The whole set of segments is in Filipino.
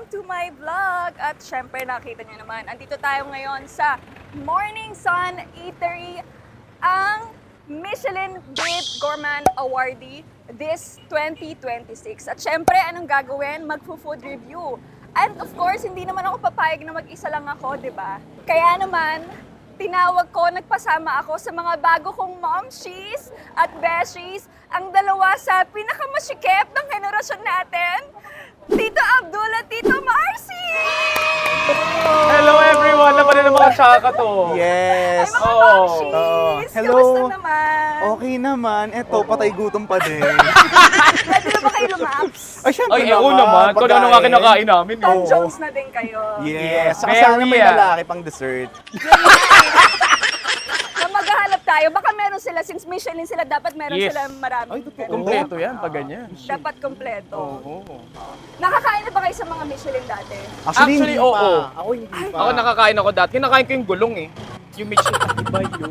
Welcome to my vlog! At syempre nakita niyo naman, andito tayo ngayon sa Morning Sun Eatery, ang Michelin Guide Gourmand Awardee this 2026. At syempre, anong gagawin? Magpo-food review. And of course, hindi naman ako papayag na mag-isa lang ako, di ba? Kaya naman, tinawag ko, nagpasama ako sa mga bago kong momshies at beshies, ang dalawa sa pinakamasikip ng henerasyon natin, Tito Abdul at Tito Marcy! Hello everyone! Naman na mga tsaka to. Ay, Yes! mga Oo. momshies! Hello. Kamusta naman? Okay naman. Eto, patay gutom pa din. Pwede na ba kayo lumaps? Ay, syempre Ay, oo naman. Kung ano nga kinakain namin. Tom Oo. Jones na din kayo. Yes! Saka Very, sana may ah. lalaki pang dessert. Na maghahanap tayo, baka meron sila, since Michelin sila, dapat meron Yes. sila marami. Ay, totoo. Kompleto yan pag ganyan. Dapat kompleto. Oo. Nakakain na ba kayo sa mga Michelin dati? Actually, hindi oo. pa. Ako hindi pa. Ako nakakain ako dati. Kinakain ko yung gulong eh. Yung Michelin. Iba yun.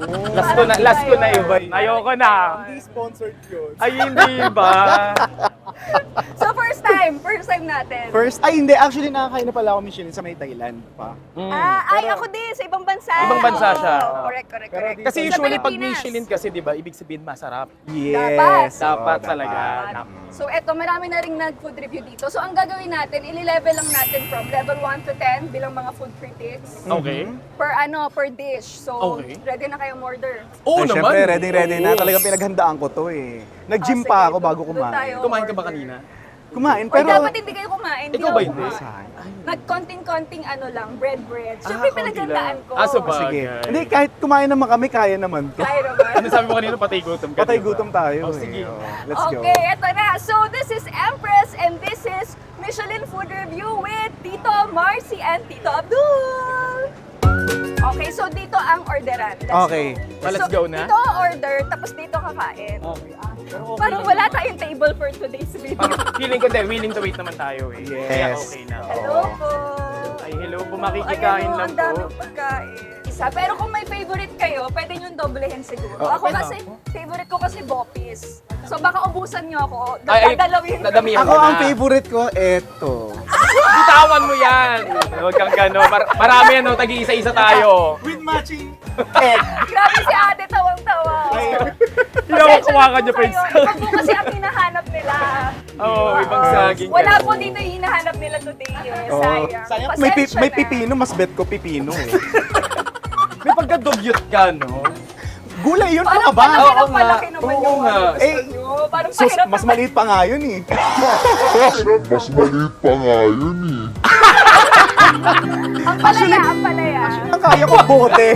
Last ko na yun. Ayoko na. Hindi sponsored yun. Ay, hindi ba? So first time natin. Hindi. Actually, nakakain na pala ako Michelin sa may Thailand pa. Ay, ako din, sa ibang bansa. Ibang bansa siya. Oo, correct. Pero Kasi Sa usually pag Pilipinas. Michelin kasi, di ba, ibig sabihin masarap. Yes! Dapat Oo, talaga. So eto, marami na rin nag-food review dito. So ang gagawin natin, ili-level lang natin from level 1 to 10 bilang mga food critics. Okay. Per dish. So, Okay. ready na kayong order? Oo Ay, naman. syempre, ready na. Talagang pinaghandaan ko to eh. Nag-gym Sige, pa ako bago doon tayo. kumain. Kumain ka ba kanina? Kumain, Pero, pero... dapat hindi kayo kumain. Ikaw ba hindi? Nag-konting-konting bread. Siyempre pinaghandaan ko. So ba? Sige. Okay. Hindi, kahit kumain naman kami, kaya naman to. Kaya naman. Ano sabi mo kanina, patay gutom ka? Patay di ba? gutom tayo Oh, sige. eh. Let's go. Okay, eto na. So this is Empress and this is Michelin Food Review with Tito Marcy and Tito Abdul. Okay, so dito ang orderan. Okay. Let's go na. Dito order, tapos dito kakain. Okay. Parang wala tayong table for today's video. Parang feeling ko din, willing to wait naman tayo eh. Kaya Yes. okay na. Hello po. Ay, hello po, makikikain Ayan, lang ang po. daming pagkain. Isa, pero kung may favorite kayo, pwede nyo doblehin siguro. Oh, Ako pwede kasi, favorite ko kasi Bopis. So baka ubusan nyo ako. Ay, Dadalawin ko. dadamihan Ako mo ang na. favorite ko, eto. Bitawan mo yan! Huwag kang gano'n. Marami yan, no? Tagi-isa-isa tayo. With matching egg. Grabe si ate, tawang-tawa. Hinawakan niyo pa yung Ikaw po kasi ang hinahanap nila. Oo, ibang saging. Wala ganun. po dito yung hinahanap nila today. Eh. Oh, Sayang. may, Pasensya may na. pipino, mas bet ko pipino eh. May pagka-dugyot ka, no? Gulay yun, ano Parang ka ba? palaki Oo ng nga. palaki naman Oo yung nga. gusto Eh, nyo. Parang Sus, pahirap mas naman. maliit pa nga yun eh. Mas maliit pa nga yun eh. Ang palaya. Ang kaya ko bote.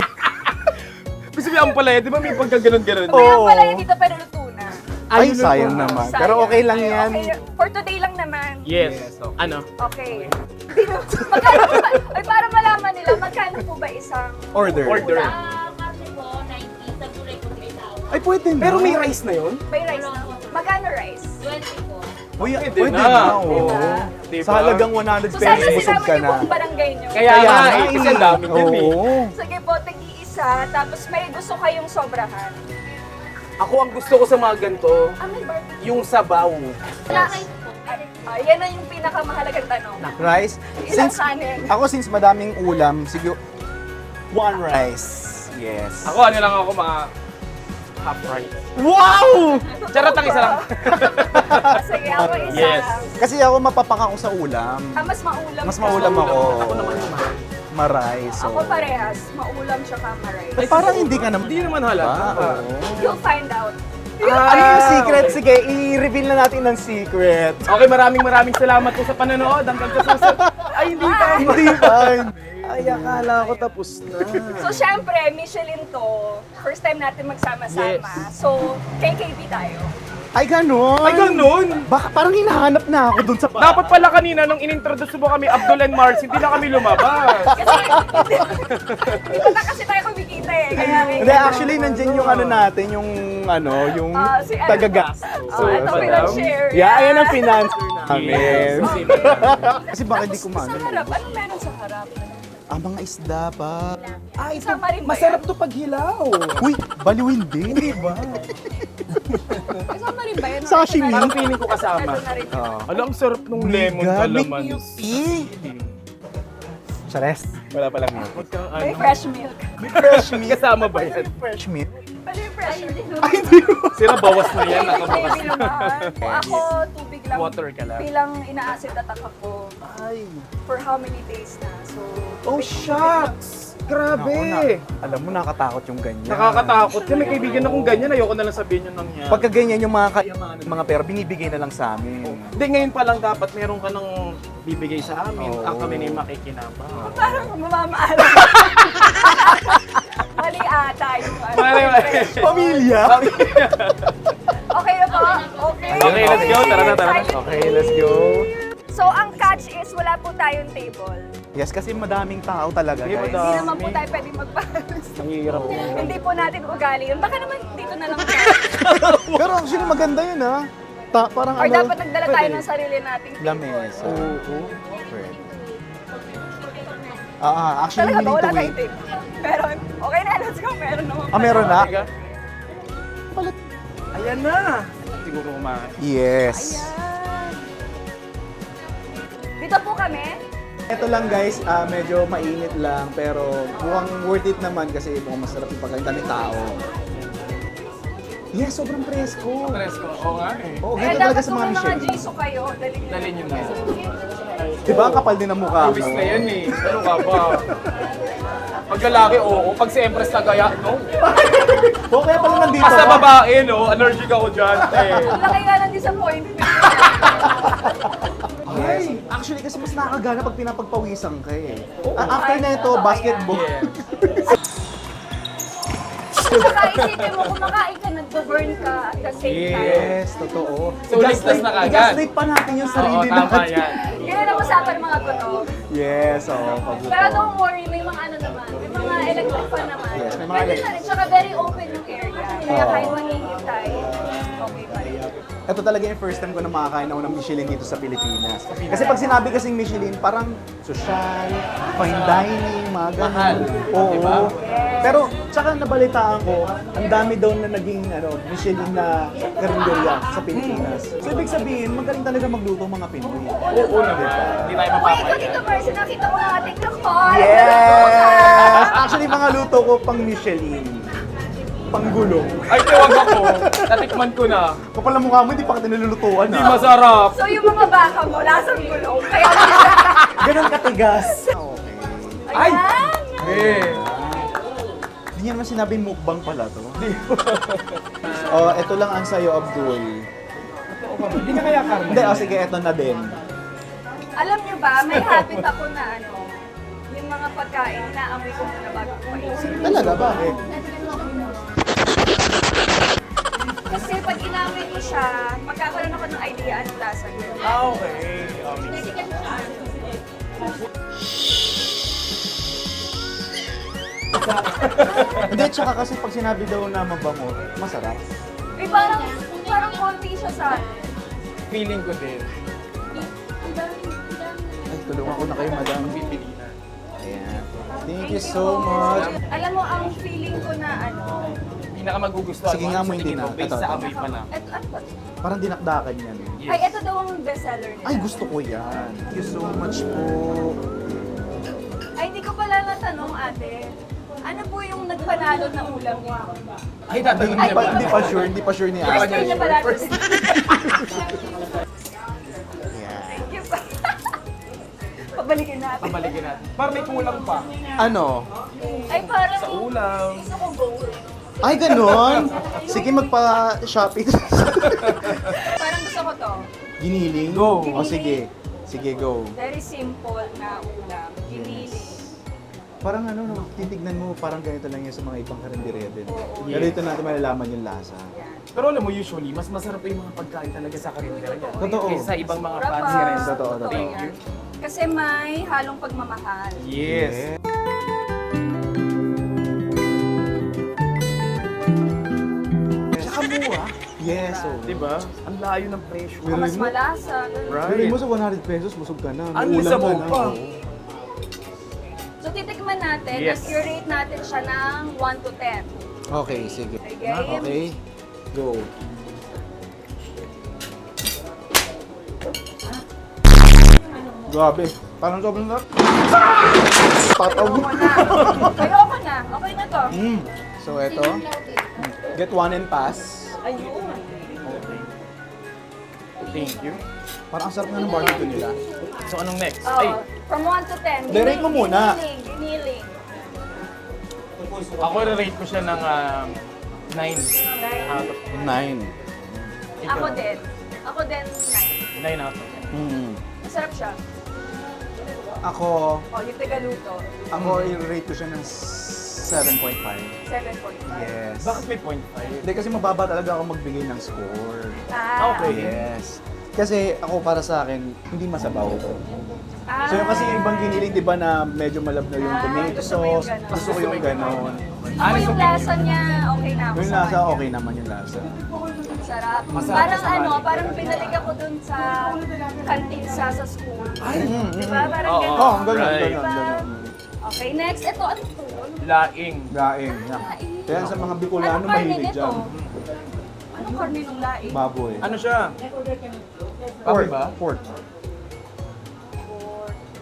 Gusto mo yung palaya, di ba may pagka-ganon-ganon? Oo. May ang palaya dito pero luto na. Ay, sayang naman. Sayang. Pero okay lang Ay, yan. Okay. For today lang naman. Yes. Ano? Okay. Magkano po ba? Ay, para malaman nila, magkano po ba isang Order. Order. Kasi po, 90, sa gulay po 3,000. Ay, pwede na. Pero may rice na yun? may rice? Magkano rice? 20 po. Uy, Pwede pwede na. na. Oo. Diba? Sa halagang 100 So, pesos, sana busog sinama ka niyo na. po ang barangay nyo. Kaya nga eh, kasi ang dami din eh. Oo. Sige po, tagi-isa, tapos may gusto kayong sobrahan. Ako ang gusto ko sa mga ganito, May barbecue. yung sabaw. Lakay po. Yan na yung pinakamahalagang tanong. Rice? Ilang kanin? Since madaming ulam, siguro one rice. Yes. Ako ano lang ako mga half rice. Wow! Charot ang isa lang. Sige, ako isa. Yes. Kasi ako mapapak ako sa ulam. Mas maulam Mas ka. maulam ako. Ako naman naman. Maray. So. Ako parehas. Maulam tsaka maray. Ay, parang hindi ka naman. Hindi naman halata. Oo. You'll find out. Ano yung secret? Sige, i-reveal na natin ng secret. Okay, maraming salamat po sa panonood. Hanggang sa susunod. Ay, hindi pa. Hindi pa. Ay, akala ko tapos na. So, syempre, Michelin to. First time natin magsama-sama. Yes. So, KKB tayo. Ay, ganun. Ay, ganun. Baka parang hinahanap na ako dun sa Dapat pala kanina nung inintroduce mo kami Abdul and Mars, hindi na kami lumabas. Kasi, hindi pa na kasi tayo kumikita eh. Kaya may Hindi, actually, nandyan yung ano natin, yung yung si ano? taga-gas. ito madam. pinag-share. Yeah, ayan ang financer namin. Yes. Kasi baka hindi kumain. Sa harap, anong meron sa harap? Mga isda pa. Ay, Kasama rin ba masarap to pag hilaw. Uy, baliw hindi. Diba? Kasama rin ba yun? Sashimi. Parang feeling ko kasama. Ito na rin. Alam, ang sarap nung lemon kalaman. Chares. Wala palang milk. Magkang May ano? fresh milk. Fresh meat. Kasama ba yan? Fresh meat. Pwede yung fresh milk. Sira bawas na yan. Nakabawas Baby na. naman. Ako, tubig lang. Water ka lang. Bilang ina-acid attack ako Ay. for how many days na. So, Oh, shucks! Grabe! Alam mo, nakakatakot yung ganyan. Nakakatakot. Kasi may kaibigan akong ganyan. Ayoko na lang sabihin yung nangyari. Pagka ganyan yung mga pera, binibigay na lang sa amin. Hindi, ngayon pa lang dapat meron ka nang bibigay sa amin. Oo. Ang kami na yung makikinabang. parang mamamaalam. Mali ata yung ano. Mali. Pamilya? Okay na po? Okay. Okay, let's go. Tara na. Okay, let's go. So, ang catch is wala po tayong table. Yes, kasi madaming tao talaga, Hindi, guys. madami. Hindi naman po tayo pwedeng magpahalos. Ang hirap. Hindi po natin ugali yun. Baka naman dito na lang tayo. Pero actually maganda yun, ha? Parang Or dapat nagdala tayo pwede. ng sarili nating table. Lamesa. Oo. Pwede. Actually, Talaga ba? willing Wala to tayong wait. table. Meron. Okay na, let's go. Meron naman. Meron na? Teka. Ayan na. Siguro kumain. Yes. Ayan. Dito po kami. Ito lang guys, medyo mainit lang pero mukhang worth it naman kasi mukhang masarap yung pagkain, daming tao. Yes, sobrang presko. Presko. Oo nga eh. Oo, Eh, ganito talaga dapat sa kung mga may mga Michelin. Jisoo kayo, dali nyo. Dali nyo na. Diba ang kapal din ang mukha mo? Pawis na yan eh. Ano ka ba? Pag lalaki, oo. Pag si Empress na gaya, no? Oo, kaya pala nandito Basta ka. babae, no? Allergic ako dyan. Eh. Laki nga ng disappointment. Yes. Actually, kasi mas nakakagana pag pinapagpawisan ka eh. After na ito, basketball. Saka isipin mo, kumakain ka, nag-burn ka at the same time. Yes, totoo. So, ligtas na kagad. I-gaslight pa natin yung Oo, sarili tama natin. yan. Ganyan ang usapan ng mga buto. Yes, oo. Pero don't worry, may mga ano naman, may mga electric fan naman. Yes, may mga Pwede electric. na rin, tsaka very open yung area. Kaya Oo. kahit manghihintay, okay pa rin. Ito talaga yung first time ko na makakain ako ng Michelin dito sa Pilipinas. Kasi pag sinabi kasing Michelin, parang social, fine dining, mga ganun. Mahal, Oo. diba? Pero, tsaka nabalitaan ko, ang dami daw na naging Michelin na karinderya sa Pilipinas. So, ibig sabihin, magaling talaga magluto ang mga Pinoy. Oo naman. Hindi tayo Uy, ikaw mapapaya. dito, Mercy, nakita mo ang ating kakor. Yes! Actually, mga luto ko pang Michelin. Panggulong. Ay, tawag ako. Natikman ko na. Kapal na mukha mo, hindi pa kita nilulutuan Hindi ha. masarap. So yung mga baka mo, lasang gulong. Kaya Ganun katigas. Okay. ayan! Eh. Hindi niya naman sinabing mukbang pala to. Oh, ito lang ang sayo, Abdul. Hindi ka kaya karma. Hindi, sige, ito na din. Alam niyo ba, may habit ako na yung mga pagkain, inaamoy ko muna bago ko kainin. Talaga, bakit? Kasi pag inaamoy ko siya, magkakaroon ako ng idea anong lasa niya. Okay. Hindi, tsaka kasi pag sinabi daw na mabango, masarap. Eh parang konti siya sa akin. Feeling ko din. Ay, tulungan ko na kayo, madam. Bibili na. Ayan. Thank you so much. Alam mo, ang feeling ko na Pinaka magugustuhan Sige mo nga sa mo, hindi tingin na. mo, based Ito, sa ito. amoy pa lang. Eto, ano ba? Parang dinakdakan yan. Yes. Ay, ito daw ang bestseller nila. Ay, gusto ko yan. Thank you so much po. Ay, hindi ko pala natanong, ate. Ano po yung nagpanalo na ulam niya? Ay, tatanungin Hindi niya pa, ba? hindi pa sure ni First Ate. time niya pala. First- Ayan. Thank you pa. Pabalikin natin. Pabalikin natin. Parang may kulang pa. Ano? Ay, parang Sa ulam. gusto ko bowl. Ay, ganon? Sige, magpa-shopping. Parang gusto ko to. Giniling? Go. O, sige. Sige, go. Very simple na ulam. Giniling. Parang titignan mo, parang ganito lang yan sa mga ibang karinderya din. Oo. Pero dito natin malalaman yung lasa. Yan. Pero alam mo, usually, mas masarap pa yung mga pagkain talaga sa karinderya. Totoo. Kaysa sa ibang mga Sarap fancy pa. restaurant. Totoo. Thank you. yan. Kasi may halong pagmamahal. Yes. Tsaka mura. Yes, oh. Diba? Ang layo ng presyo. Pero Mas mo- malasa. ganun. Bili mo sa 100 pesos, busog ka na. May Ang ulam lisabaw ka na. pa. Oo. So titikman natin Yes. at i-rate natin siya ng 1 to 10. Okay, sige. Okay. Okay, go. Grabe, parang sobrang sarap. Pataw. Ayoko na. Ayoko na. Okay na to. So eto, get one and pass. Ayun. Thank you. Parang ang sarap na ng barbecue nila. So, anong next? Oh, Ay, from 1 to 10. Direct mo muna. Giniling. ako rate ko siya ng 9 out of 9. Ako din. Ako din 9. 9 out of 10. Masarap siya. Ako, Oh, yung tagaluto. i-rate ko siya ng 7.5. 7.5. Yes. Bakit may 0.5? Hindi, kasi mababa talaga ako magbigay ng score. Ah, Okay. Yes. Kasi ako para sa akin, hindi masabaw. Ah. So yung kasi yung ibang giniling, di ba na medyo malab na yung tomato gusto mo yung sauce. ganon. Gusto ko yung ganon. Ako yung lasa niya, okay na ako Yung sa lasa, kanya. okay naman yung lasa. Sarap. Masarap Parang sa ano, balik. parang binalik ako dun sa kantinsa sa school. Mm, Di ba? Parang Oo. ganun. Oh, ang ganon, Right. ganon, ganon. Okay, next. Ito, ano to? Laing. Laing. Kaya sa mga Bicolano, Anong karne mahilig nito? dyan. Anong karne ng laing? Baboy. Ano siya? Pork. ba? Pork.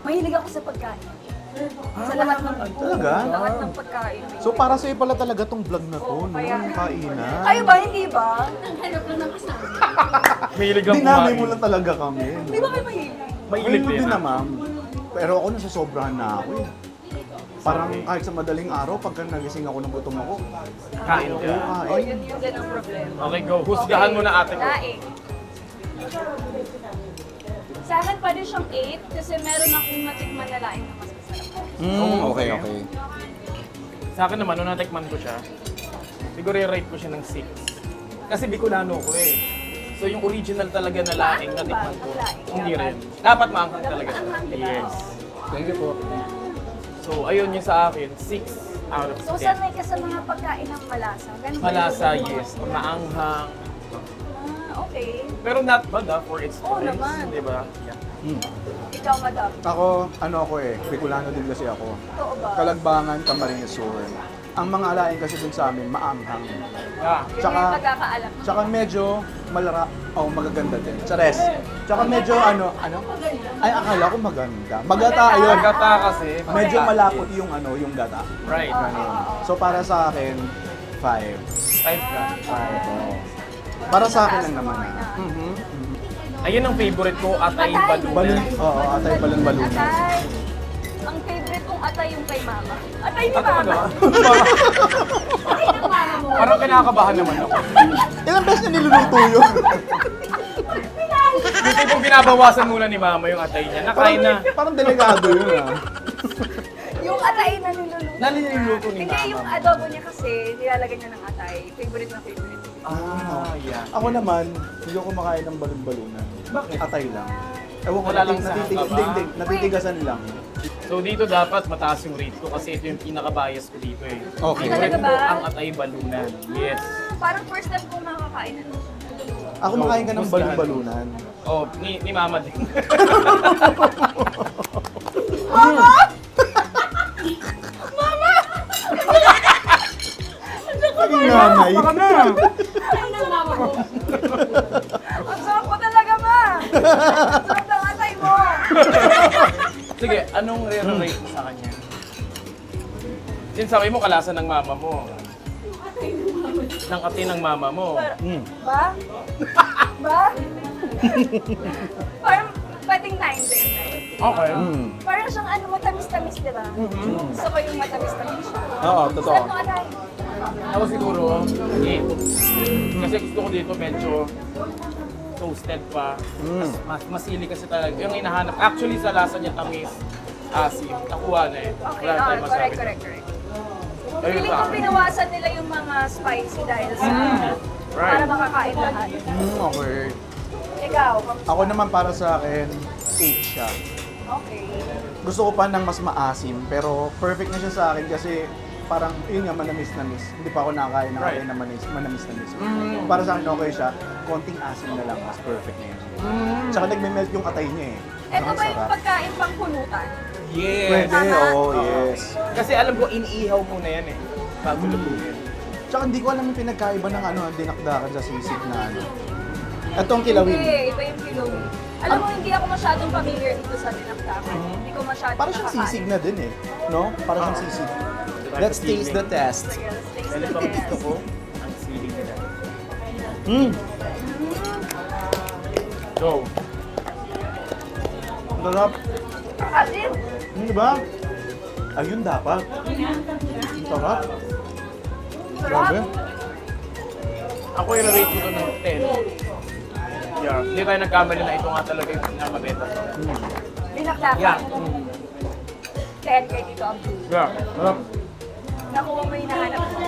Mahilig ako sa pagkain. Sa lahat ng Talaga? lahat ng pagkain. So para sa'yo pala talaga tong vlog na to, no? Kaya- Kainan. Kayo ba, hindi ba? Hanap lang ng kasama. Mahilig lang Dinamay kumain. mo lang talaga kami. Di ba kayo mahilig? Mahilig din din. na, ma'am. Pero ako nasasobrahan na ako eh. Parang kahit sa madaling araw, pagka nagising ako ng gutom ako, Kain oo, ka. O, kain. yun yung ganang problema. Okay, go. Husgahan mo na ate ko. Laing. Sa akin pwede siyang 8 kasi meron akong natikman na laing na mas masarap. Okay, okay. Sa akin naman, nung natikman ko siya, siguro i-rate ko siya ng 6. Kasi Bicolano ko eh. So yung original talaga na laing na tikman ko, hindi rin. Dapat maanghang talaga siya. Yes. Thank you po. So ayun yung sa akin, 6 out of 10. So, sanay ka sa mga pagkain ng malasa? Ganun ba Malasa, yun? yes. Maanghang. Okay. Pero not bad for its Oo price. naman. Di ba? Yeah. Ikaw, madam. Ako, ano ako eh, Bicolano din kasi ako. Totoo ba? Kalagbangan, Camarines Sur. Ang mga alain kasi dun sa amin, maanghang. Ah. Yun Tsaka- yung pagkakaalam. Tsaka medyo malara, magaganda din. Chares. Tsaka medyo ano, ay akala ko maganda. Magata yun. Gata kasi. Medyo Okay. malapot yung yung gata. Right. So para sa akin, 5. 5 ka. 5. Para sa akin lang naman. Ayun ang favorite ko, atay Atay. Balon, balunan. oo, atay balon-balon. Atay. Ang favorite kong atay yung kay mama. Atay ni Ah, talaga? mama. Atay ng mama mo. Parang kinakabahan naman ako. Ilang beses na niluluto yun? Yung tipong binabawasan muna ni mama yung atay niya. Nakain na. Parang delikado yun ah. Yung atay na niluluto. Naliluluto ni Hindi, mama. yung adobo niya kasi, nilalagay niya ng atay. Favorite na favorite. Ah, yeah. Ako naman, hindi ako kumakain ng balon-balunan. Bakit? Atay lang. Ewan ko, Wala lang sa hindi, natitigasan lang. So dito dapat mataas yung rate ko kasi ito yung pinaka-bias ko dito eh. Okay. Favorite Talaga ko ba? ang atay balunan. Yes. Parang first time kong makakain ano. Ako makain ka ng Husgahan. balon-balunan. Oh, ni mama din. Ang nanay. Ay, ng mama ko. Ang sarap ko talaga, ma! Ang sarap ng atay mo! Sige, anong rate mo sa kanya? Sinasabi mo kalasa ng mama mo. Ng ate ng mama mo. Ba? Ba? Parang pwedeng 9 din. Okay. Parang siyang ano, matamis-tamis, di ba? Gusto ko yung matamis-tamis siya. Oo, totoo. Sarap ng atay. Ako siguro, 8. Kasi gusto ko dito medyo toasted pa. Masili kasi talaga. Yung hinahanap. Actually, sa lasa niya tamis, asim. Nakuha na eh. Okay, Wala tayong masabi. correct. Ayun Feeling sa ko akin. pinawasan nila yung mga spicy dahil sa Right. para makakain lahat. Okay. Ikaw, kamusta? Ako naman para sa akin, 8 siya. Okay. Gusto ko pa ng mas maasim, pero perfect na siya sa akin kasi parang yun nga manamis-namis. Hindi pa ako nakakain ng Right. atay na manamis-namis. Para sa akin okay siya, konting asim na lang, mas perfect na yun. Tsaka nagme-melt yung atay niya eh. Ito ba yung pagkain pang pulutan? Yes. Pwede, Tama. yes. Kasi alam ko, iniihaw muna yan eh. Bago lutuin. Tsaka hindi ko alam yung pinagkaiba ng ang dinakdakan sa sisig na ano. Itong kilawin. Hindi, iba yung kilawin. Alam mo, hindi ako masyadong familiar dito sa dinakdakan. Hindi ko masyadong Parang siyang nakakain. sisig na din eh. No? Parang siyang sisig. Let's taste the test. Sige, let's taste Dahil the pang gusto test. ko, ang sili nila. So, Ang sarap. Asin! Di ba? Ayun dapat. Ang sarap. Grabe. ako yung rate ko ng 10. Yeah. Hindi tayo nagkamali na ito nga talaga yung pinakabenta sa Dinakdakan. Yeah. 10 kay Tito Abdul. Yeah. Sarap. Nakuha mo yung hinahanap mo.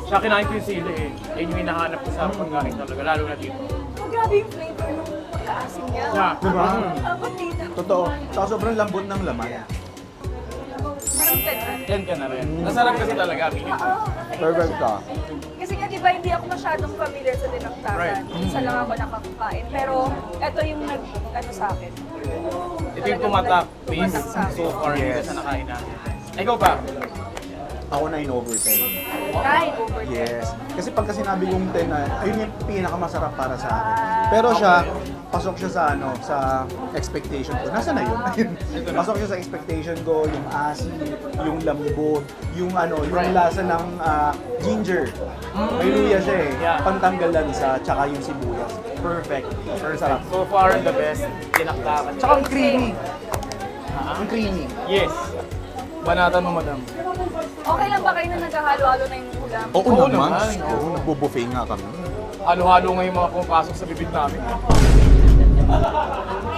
Siya kinain ko yung sili eh. Yun yung hinahanap ko sa pagkain talaga, lalo na dito. Oh, grabe yung flavor ng pagkaasin niya. Yeah. Diba? Ang tita. Totoo. Tsaka sobrang lambot ng laman. Parang ganda. Yan ka na rin. Masarap kasi talaga, feeling ko. Oo. Perfect ka. Kasi nga, di ba, hindi ako masyadong familiar sa dinakdakan. Right. Isa lang ako nakakakain. Pero, ito yung ano sa akin. Ito yung tumatak based Tumatak sa akin. so far dito Yes. sa nakain natin. Ikaw pa? Ako 9 over 10. 9 over 10. Yes. Kasi pagka sinabi kong 10 na, ayun yung pinakamasarap para sa akin. Pero siya, pasok siya sa sa expectation ko. Nasaan na yun? Ayun. Pasok siya sa expectation ko, yung asin, yung lambot, yung yung lasa ng ginger. May luya siya eh. Yeah. Pantanggal lansa, tsaka yung sibuyas. Perfect. Sarap. So far, the best. Tinakdakan. Tsaka ang creamy. Ang creamy. Yes. Banatan mo, madam. Okay lang ba kayo na naghahalo-halo na yung ulam? Oo Oo naman. naman. Oo, nagbo-buffet nga kami. Halo-halo ngayon mga pumapasok sa bibig namin.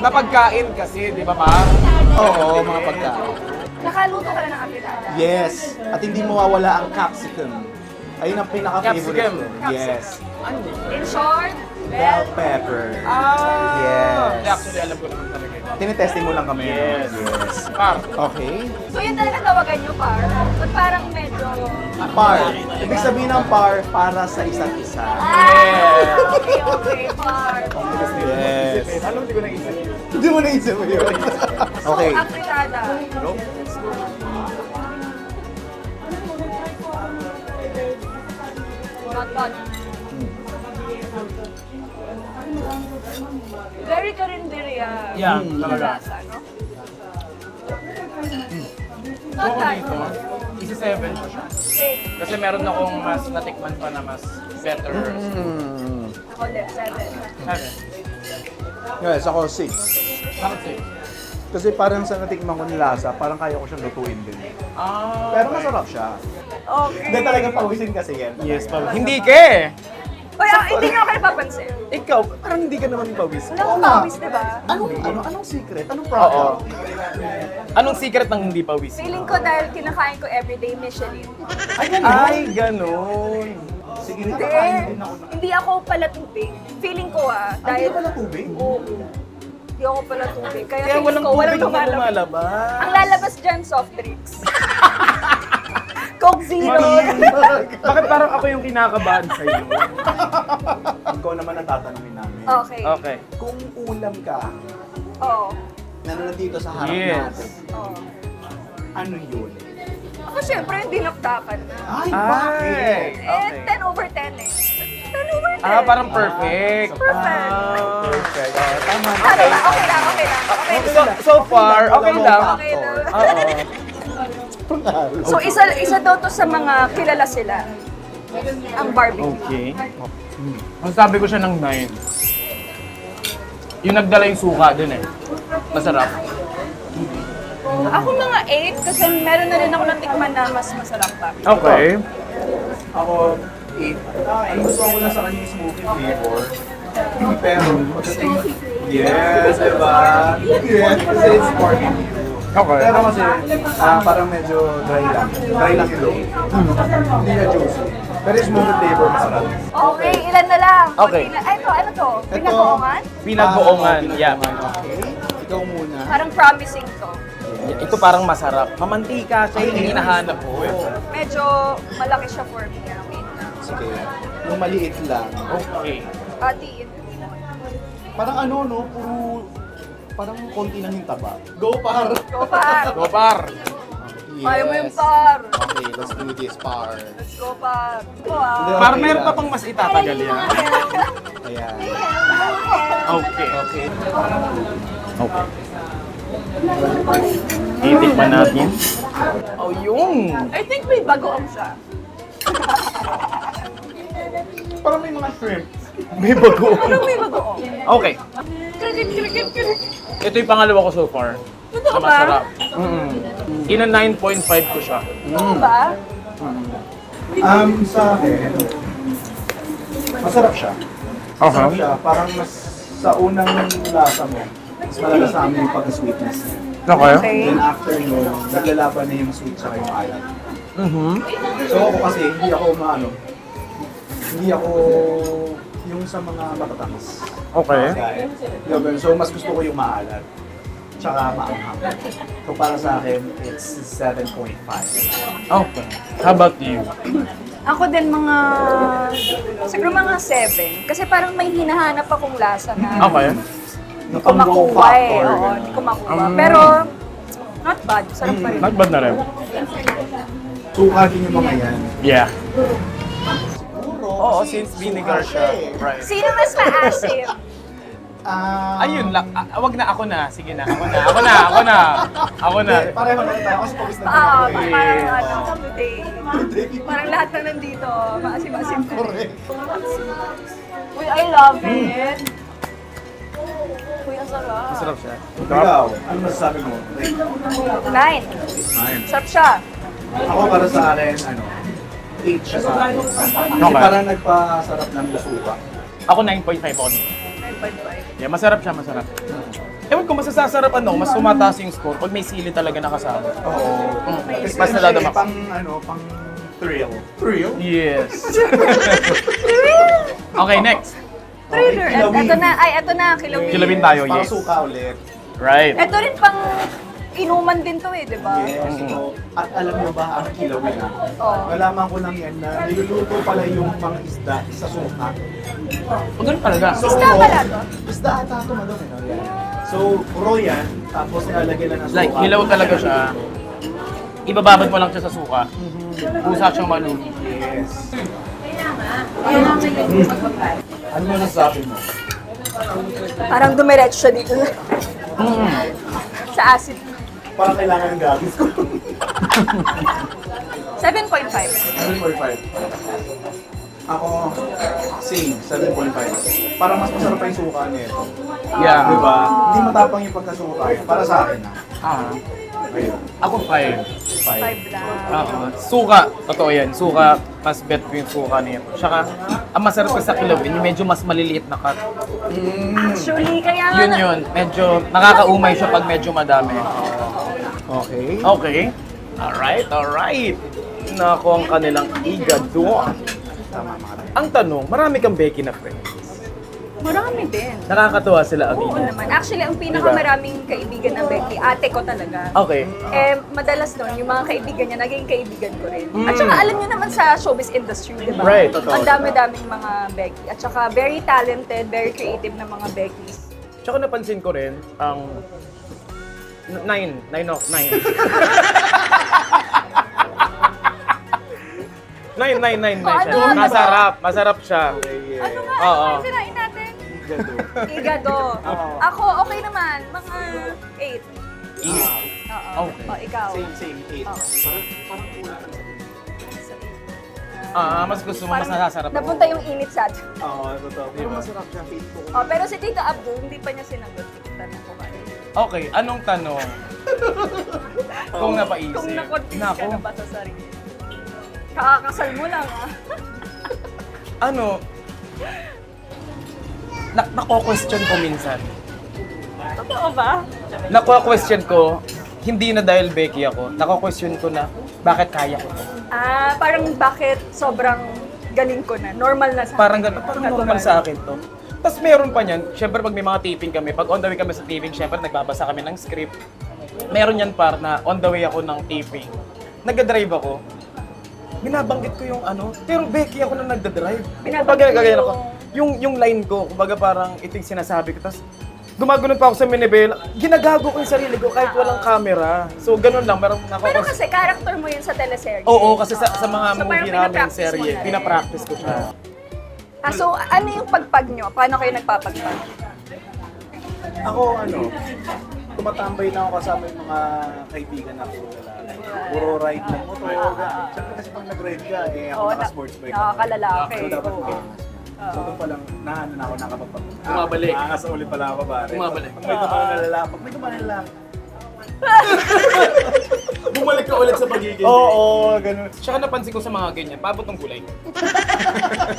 Napagkain kasi, di ba pa? Oo, mga pagkain. Nakaluto ka na ng apitada. Yes. At hindi mawawala ang capsicum. Ayun ang pinaka-favorite Capsicum. ko. Yes. In short, Bell bell pepper. Ah! Yes. Hindi, actually, alam ko naman talaga ito. Tinitesting mo lang kami. Yes. Yes. Par. Okay. So yun talaga tawagan nyo, par. But parang medyo... Par. Ibig sabihin ng par, para sa isa't isa. Ah! Okay, okay, par. Yes. Alam, hindi ko naisip yun. Hindi mo naisip mo yun. Okay. So, apitada. No? Not bad. Very karinderya. Yeah, na talaga. lasa, no? Not Ako bad. dito, easy 7 ko siya. Okay. Kasi meron akong mas natikman pa na mas better. Ako din, 7. 7. Yes, ako 6. Bakit 6? Kasi parang sa natikman ko ng lasa, parang kaya ko siyang lutuin din. Ah, Pero masarap siya. Okay. Hindi talaga pawisin kasi yan. Yes, pa. Hindi ka eh. Uy, hindi nyo kayo papansin. Ikaw, parang hindi ka naman pawis. Wala akong pawis, di ba? Anong secret? Anong Oo. product? Anong secret ng hindi pawis? Feeling ko dahil kinakain ko everyday Michelin. Ay, ganun. Sige, Hindi, nakakain din ako. hindi ako pala tubig. Feeling ko Ay, dahil... hindi pala tubig? Oo. Hindi ako pala tubig. Kaya, Kaya feeling walang ko, walang tubig na lumalabas. lumalabas. Ang lalabas dyan, soft drinks. Coke Zero. Bakit parang ako yung kinakabahan sa'yo? Ikaw naman ang tatanungin namin. Okay. Okay. Kung ulam ka, Oo. na nandito sa harap Yes. natin, Oo. ano yun? Ako syempre, yung dinakdakan na. Ay, bakit? Okay. 10 over 10 eh. 10 over 10. Ah, parang perfect. Perfect. Ah. Perfect. Tama. Ano ba? Okay lang, okay lang. Okay lang. So far, okay lang. Okay lang. Oo. So, isa daw to sa mga kilala sila. Ang barbecue. Okay. Ang sabi ko siya ng 9. Yung nagdala yung suka din eh. Masarap. Ako mga 8 kasi meron na rin ako natikman na mas masarap pa. Okay. Ako, 8. Ang gusto ko lang sa kanya yung smoky flavor. Pero, pagdating... Yes, diba? Yes, kasi it's pork. Okay. Pero kasi, parang medyo dry lang. Dry lang yung loob. Hindi na juicy. Pero yung smoky flavor, masarap. Okay, ilan na lang? Okay. Ay, ito, ano to? Pinagoongan? Pinagbuongan. Yeah. Okay. Ikaw muna. Parang promising to. Ito parang masarap. Mamantika siya, yung hinahanap ko. Medyo malaki siya for me. Wait lang. Sige. Yung maliit lang. Okay. Ati, Parang ano, no? Puro... parang konti lang yung taba. Go, par! Go, par! Go, par! Kaya mo yung par! Okay, let's do this, par. Let's go, par! Go, ah. Par, meron pa pang mas itatagal yan. Ayan. Okay. Okay. Okay. Titikman natin. Oh, yung! I think may bagoong siya. Parang may mga shrimp. May bago. Parang may bagoong. Okay. Krikit. Ito yung pangalawa ko so far. Totoo Na ba? masarap. Ina 9.5 ko siya. Totoo ba? Sa akin, masarap siya. Masarap siya. Parang mas sa unang lasa mo, mas malalasama yung pagka-sweetness niya. Okay. Okay. Then after nun, naglalaban na yung sweet sa yung alat. So ako kasi, hindi ako yung sa mga matatamis. Okay. Diba? So mas gusto ko yung maalat. Tsaka maanghang. So para sa akin, it's 7.5. Okay. How about you? Ako din siguro mga 7. Kasi parang may hinahanap akong lasa na Okay. hindi ko makuha eh. Oo, hindi ko makuha. Pero, not bad. Sarap pa rin. Not bad na rin. Suka din yung mga yan. Yeah. Oo, since vinegar siya. Right. Sino mas maasim? Ayun lang. Wag na ako na. Sige na. Ako na. Pareho na tayo kasi pawis na Parang today. Parang lahat na nandito. Maasim-asim. Correct. Uy, I love it. Uy, ang sarap. Masarap siya. Ikaw, ano masasabi mo? 9. Sarap siya. Ako para sa akin, 8 siya sa akin. Kasi Okay. parang nagpasarap ng suka. Ako 9.5 ako. 9.5. Yeah, masarap siya, masarap. Ewan ko, masasarap mas tumataas yung score pag may sili talaga nakasama. Oo. Mas Kasi nadadama ka. pang thrill. Thrill? Yes. Okay, next. Thriller. Kilawin. Ito na, kilawin. Kilawin tayo, Para yes. suka ulit. Right. Ito rin pang inuman din to eh, di ba? Yes. So, at alam mo ba ang kilawin na? Oo. Nalaman ko lang yan na niluluto pala yung mga isda sa suka. O, ganun talaga. Isda pala to? Isda ata ito madam eh. No? Yan. So, raw yan, tapos nilalagyan na ng suka. Like, hilaw talaga siya. Ibababad mo lang siya sa suka. Pusa siyang malugi. Yes. Ano mo nasasabi mo? Parang dumiretso siya dito sa acid. Parang kailangan ng gagawin ko. 7.5. 7.5. Ako, same, 7.5. Parang mas masarap pa yung suka nito. Yeah. Diba? Hindi matapang yung pagkasuka. Para sa akin na. Ayun. Ako 5. 5 lang. Suka, totoo yan. Suka, mas bet ko yung suka nito. Tsaka, ang masarap sa kilawin, yung medyo mas maliliit na cut. Actually, kaya nga Yun. Medyo nakakaumay siya pag medyo madami. Okay. Okay. Alright. Nako ang kanilang igado. Tama mga tayo. Ang tanong, marami kang Becky na friends. Marami din. Nakakatuwa sila, Oo Amina. naman. Actually, ang pinakamaraming kaibigan ng Becky, ate ko talaga. Okay. Madalas nun, yung mga kaibigan niya, naging kaibigan ko rin. At saka alam niyo naman sa showbiz industry, di ba? Right. Ang dami-daming mga Becky. At saka very talented, very creative na mga Beckys. Tsaka napansin ko rin, ang 9 of 9. 9 siya. Masarap siya. Ano nga? Oo. Ano sinain natin? Igado. Ako, okay naman. Mga 8. Oo. Okay. O, ikaw. Same, 8. Oo. Parang kulang. Mas gusto mo, mas nasasarap ako. Napunta yung init sa atin. Oo, totoo. Pero masarap siya, faith ko. Oh, pero si Tito Abdul, hindi pa niya sinagot. Tanong ko kayo. Okay, anong tanong? Kung napaisip. Kung na-confuse ka Nako. na ba sa sarili? Kakakasal mo lang, ah. Ano? Nako-question ko minsan. Totoo ba? Nako-question ko, hindi na dahil Becky ako, nako-question ko na, bakit kaya ko to? Parang bakit sobrang galing ko na? Normal na sa Parang akin. ganun, parang normal sa akin to. Tapos meron pa niyan, syempre pag may mga taping kami, pag on the way kami sa taping, syempre nagbabasa kami ng script. Meron yan par na on the way ako ng taping. Nagda-drive ako. Binabanggit ko yung ano, pero Becky ako na nagda-drive. Binabanggit Kumbaga, mo gagawin ako. Yung line ko, kumbaga parang ito yung sinasabi ko. Tapos Gumagunon pa ako sa Minibel. Ginagago ko yung sarili ko kahit walang camera. So, ganun lang. Meron ako. Pero kasi character mo yun sa teleserye. Oo, kasi sa mga So, movie parang namin, pinapractice mo serye, na rin. pinapractice ko siya. So, ano yung pagpag nyo? Paano kayo nagpapagpag? Ako, tumatambay na ako kasama yung mga kaibigan na puro lalaki. Puro ride lang mo. Siyempre kasi pag nag-ride ka, ako Oo, naka-sports bike. nakakalalaki. So dapat Oo. maangas. So doon pa lang, naano na ako nakapagpag. Bumabalik. Maangas ulit pala ako pare. Bumabalik. Pag may tumahan na lalaki, pag may tumahan na lalaki. Bumalik ka ulit sa pagiging. Oo, ganun. Tsaka napansin ko sa mga ganyan, paabot ng gulay.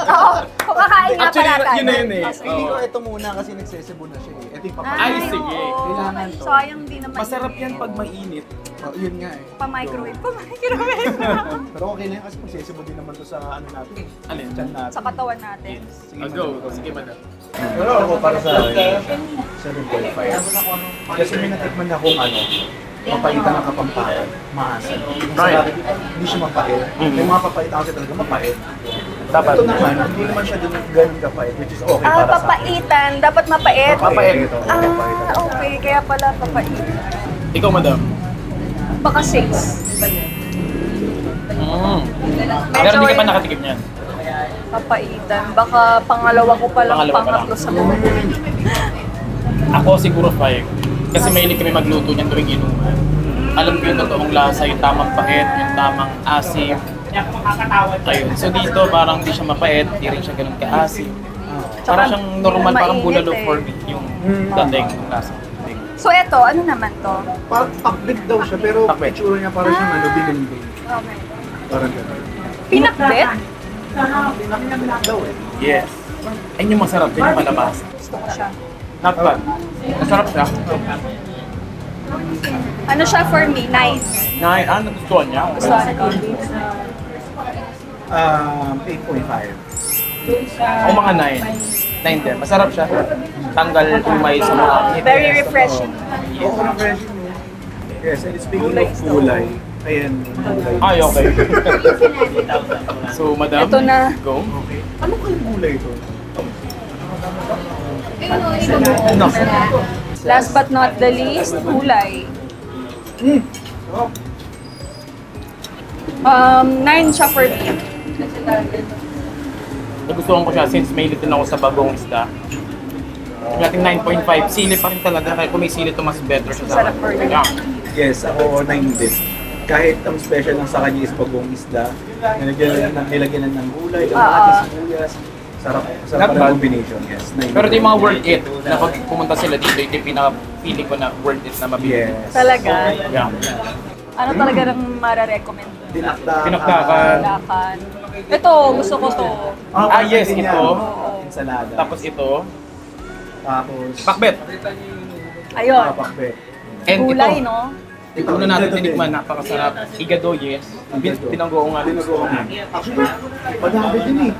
Oo, kung kakain nga Actually, pala tayo. yun na yun eh. Ah, sige. Feeling ko ito muna kasi nagsesebo na siya eh. Ito yung Ay, papakain. sige. oo. Kailangan to. Sayang din naman. Masarap yan pag mainit. Oh, yun nga eh. Pa-microwave. Pa-microwave. Pero okay na yan kasi magsesebo din naman to sa ano natin. Alin? Chan natin. Sa katawan natin. Sige, go. Sige, madam. Pero ako para sa akin, 7.5. Kasi may natikman na akong papaitan ng Kapampangan, maasin. Right. Hindi siya mapait. May mga papaitan kasi talaga mapait. Dapat. Ito naman, hindi naman siya ganun kapait, which is okay para sa akin. Papaitan. Dapat mapait. Mapait. Ito, papaitan. Okay. Kaya pala papait. Ikaw, madam. Baka 6. Pero hindi ka pa nakatikim niyan. Papaitan. Baka pangalawa ko pa lang, Pangalawa pa lang. pangatlo sa buhay. Ako siguro 5. Kasi mahilig kami magluto niyan tuwing inuman. Alam ko yung totoong lasa, yung tamang pahit, yung tamang asim. Ayun. So dito parang hindi siya mapait, hindi rin siya ganun ka-asim. Parang siyang normal, parang mainit bulalo eh. for me yung dating ng lasa. So eto, ano naman to? Parang pakbit daw siya, pero Pakbit. itsura niya parang siyang bilin-bilin. Okay. Parang gano'n. Pinakbet? Pinakbit daw eh. Yes. Ayun yung masarap din yung palabas. Gusto ko siya. Not bad. Masarap siya. Ano siya for me? 9. Nagustuhan niya. Gusto ko. 8.5. O mga 9. 9 din. Masarap siya. Tanggal umay sa mga Very refreshing. Oo, refreshing yun. Yes, and speaking of gulay, ayan, gulay. Ay, okay. So, madam, Ito na. go. Okay. Ano kayong gulay ito? No. Last but not the least, gulay. 9 siya for me. Nagustuhan ko siya since may din ako sa bagong isda. Nating 9.5. Sili pa rin talaga. Kahit kung may sili ito, mas better siya sa Sarap for you. Yeah. Yes, ako 9 din. Kahit ang special lang sa kanya is bagong isda, nilagyan ng gulay, kamatis, sibuyas. Sarap Not pa rin bad. combination, yes. 9 Pero di din. mga worth it na pag pumunta sila dito, ito yung pinaka-feeling ko na worth it na mabili. Yes. Talaga. Yeah. Ano talaga nang mara-recommend? Dinakdakan. Pinakdakan. Lakan. Ito, gusto ko to. Ah, yes, pwede ito. yan. Ensalada. Tapos ito, Tapos, pakbet. Ayun. pakbet. And Gulay, ito, no? ito una natin tinikman, napakasarap. Igado, yes. Binanggo ko nga. Dinugo ko nga. Actually, madami din eh.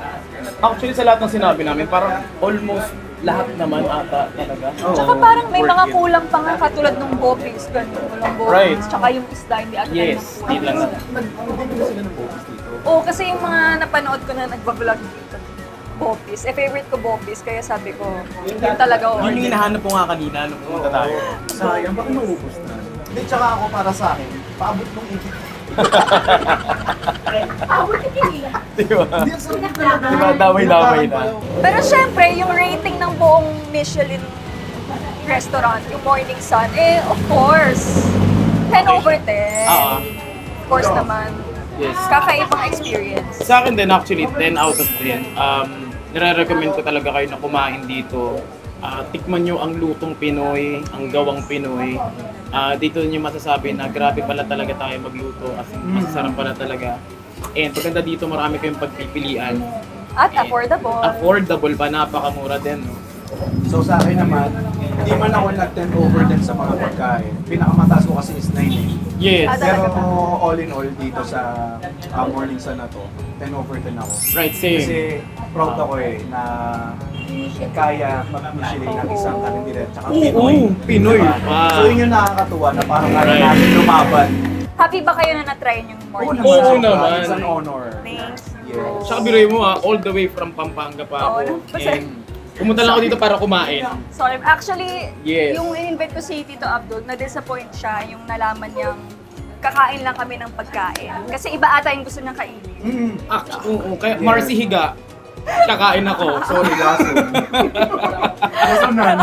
Actually, sa lahat ng sinabi namin, parang almost lahat naman ata talaga. Oo. Tsaka parang may Worth mga it. kulang pa nga katulad ng bopis, ganun. Walang bopis. Right. Tsaka yung isda, hindi agad Yes, di lang na. Nag-hindi na sila ng focus dito. Oo, kasi yung mga napanood ko na nagbablog dito, bopis. Favorite ko bopis, kaya sabi ko, yun talaga Yun yung order. hinahanap ko nga kanina nung pumunta tayo. Sayang, baka maubos na. Hindi, tsaka ako para sa akin, paabot ng ibig. Di ba? Hindi, ang sarap talaga. Di ba, damay-damay na. Pero syempre, yung rating ng buong Michelin restaurant, yung Morning Sun, of course, 10 over 10. Of course naman. Yes. Kakaibang experience. Sa akin din actually, 10 out of 10. Nire-recommend ko talaga kayo na kumain dito. Tikman nyo ang lutong Pinoy, ang gawang Pinoy. Dito nyo masasabi na grabe pala talaga tayo magluto at masasarap pala talaga. And pagkanda dito, marami kayong pagpipilian. At affordable. Affordable pa, napakamura din. No? So sa akin naman, hindi man ako nag-10 over 10 sa mga pagkain. Pinakamataas ko kasi is 9 eh. Yes. Pero all in all dito sa Morning Sun na to, 10 over 10 ako. Right, same. Kasi proud ako eh na kaya mag-Michelin ng isang karinderya tsaka Pinoy. Pinoy. Diba? Wow. So yun yung nakakatuwa na parang kaya Right. natin lumaban. Happy ba kayo na na-try yung Morning Oo Sun? naman. It's an honor. Thanks. Yes. Tsaka biruin mo all the way from Pampanga pa Oo, ako. kasi- And Pumunta lang ako dito para kumain. Sorry. Actually, Yes. yung in-invite ko si Tito Abdul, na-disappoint siya yung nalaman niyang kakain lang kami ng pagkain. Kasi iba ata yung gusto niyang kainin. Oo, kaya Marcy Higa, kakain ako. Sorry, lason. Lasonan.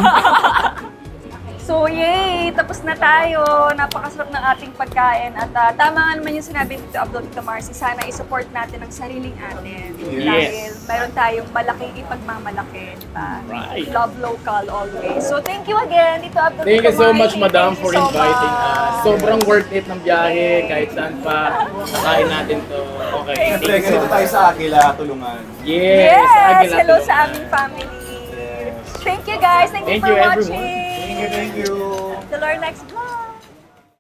So, yay! Tapos na tayo. Napakasarap ng ating pagkain. At tama nga naman yung sinabi ni Tito Abdul, Tito Marcy, sana i-support natin ang sariling atin. Yes. Dahil mayroon tayong malaking ipagmamalaki, di ba? Right. Love local always. So, thank you again, Tito Abdul, Thank you Tito so Marcy. much, Madam, Thank you for so inviting much. us. Sobrang worth it ng biyahe, kahit saan pa. Nakain natin to. Okay. Siyempre, ganito tayo sa Aquila, tulungan. Yes! Yes! Aguila Hello tulungan. sa aming family. Thank you guys. Thank you Thank for you, everyone. watching. Thank you. Till our next vlog.